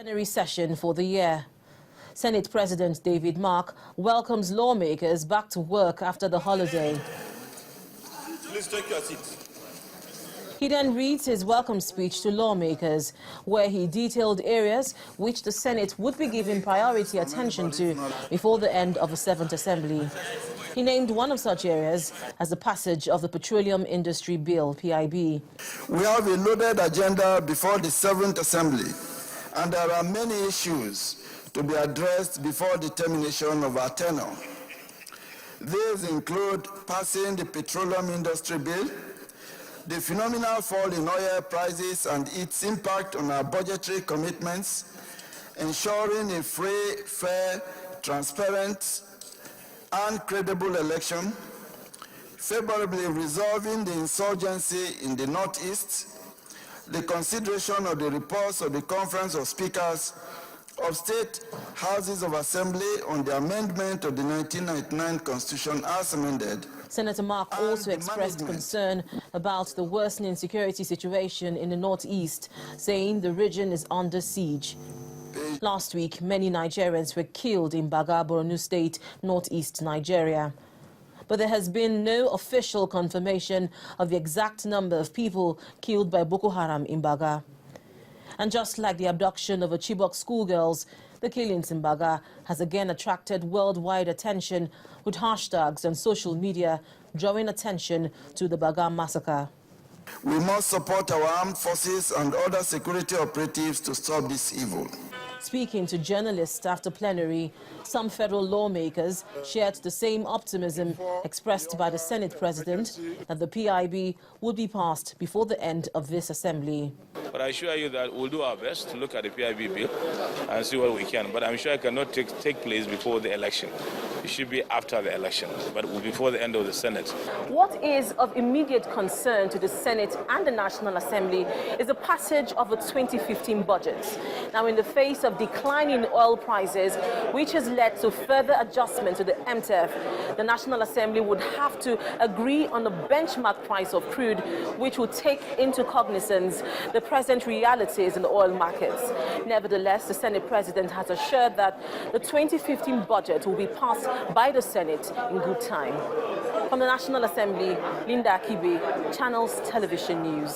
Plenary session for the year. Senate President David Mark welcomes lawmakers back to work after the holiday. Please take your seat. He then reads his welcome speech to lawmakers, where he detailed areas which the Senate would be giving priority attention to before the end of the 7th Assembly. He named one of such areas as the passage of the Petroleum Industry Bill, PIB. We have a loaded agenda before the 7th Assembly, and there are many issues to be addressed before the termination of our tenure. These include passing the Petroleum Industry Bill, the phenomenal fall in oil prices and its impact on our budgetary commitments, ensuring a free, fair, transparent, and credible election, favorably resolving the insurgency in the Northeast, the consideration of the reports of the Conference of Speakers of State Houses of Assembly on the amendment of the 1999 Constitution as amended. Senator Mark also expressed concern about the worsening security situation in the Northeast, saying the region is under siege. Last week, many Nigerians were killed in Baga, Borno State, northeast Nigeria. But there has been no official confirmation of the exact number of people killed by Boko Haram in Baga. And just like the abduction of a Chibok schoolgirls, the killings in Baga has again attracted worldwide attention, with hashtags on social media drawing attention to the Baga massacre. We must support our armed forces and other security operatives to stop this evil. Speaking to journalists after plenary, some federal lawmakers shared the same optimism expressed by the Senate President that the PIB would be passed before the end of this assembly. But I assure you that we'll do our best to look at the PIB bill and see what we can. But I'm sure it cannot take place before the election. It should be after the election, but before the end of the Senate. What is of immediate concern to the Senate and the National Assembly is the passage of the 2015 budget. Now, in the face of declining oil prices, which has led to further adjustment to the MTF, the National Assembly would have to agree on the benchmark price of crude, which will take into cognizance the present realities in the oil markets. Nevertheless, the Senate President has assured that the 2015 budget will be passed by the Senate in good time. From the National Assembly, Linda Akibe, Channels Television News.